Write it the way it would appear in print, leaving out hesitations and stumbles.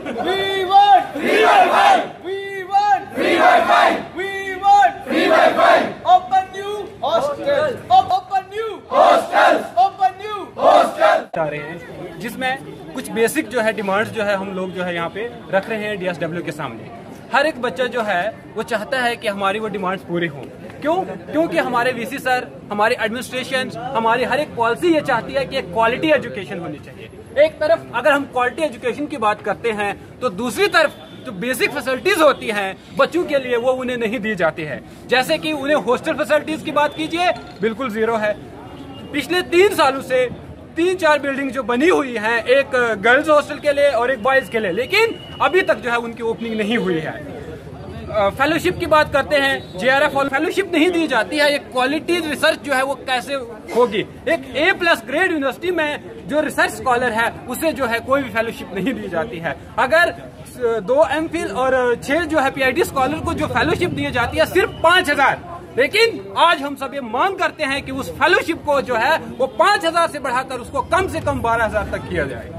We want free Wi-Fi. We want free Wi-Fi. We want free Wi-Fi. Open new hostels. Open new hostels. Open new hostels. जा रहे हैं जिसमें कुछ basic जो है demands जो है हम लोग जो है यहाँ पे रख रहे हैं DSW के सामने। हर एक बच्चा जो है वो चाहता है कि हमारी वो डिमांड्स पूरी हों। क्यों? क्योंकि हमारे VC सर, हमारी एडमिनिस्ट्रेशन, हमारी हर एक पॉलिसी ये चाहती है कि एक क्वालिटी एजुकेशन होनी चाहिए। एक तरफ अगर हम क्वालिटी एजुकेशन की बात करते हैं तो दूसरी तरफ जो बेसिक फैसिलिटीज होती हैं बच्चों के लिए वो उन्हें नहीं दी जाती है। जैसे कि उन्हें हॉस्टल फैसिलिटीज की बात कीजिए, बिल्कुल जीरो है। पिछले 3 सालों से 3-4 बिल्डिंग जो बनी हुई हैं, एक गर्ल्स हॉस्टल के लिए और एक बॉयज के लिए, लेकिन अभी तक जो है उनकी ओपनिंग नहीं हुई है। फेलोशिप की बात करते हैं, JRF फेलोशिप नहीं दी जाती है। एक क्वालिटी रिसर्च जो है वो कैसे होगी? एक A+ ग्रेड यूनिवर्सिटी में जो रिसर्च स्कॉलर है उसे जो है कोई भी फेलोशिप नहीं दी जाती है। अगर 2 MPhil और 6 जो है PhD स्कॉलर को जो फेलोशिप दी जाती है सिर्फ 5,000। लेकिन आज हम सब ये मांग करते हैं कि उस फेलोशिप को जो है वो 5,000 से बढ़ाकर उसको कम से कम 12,000 तक किया जाए।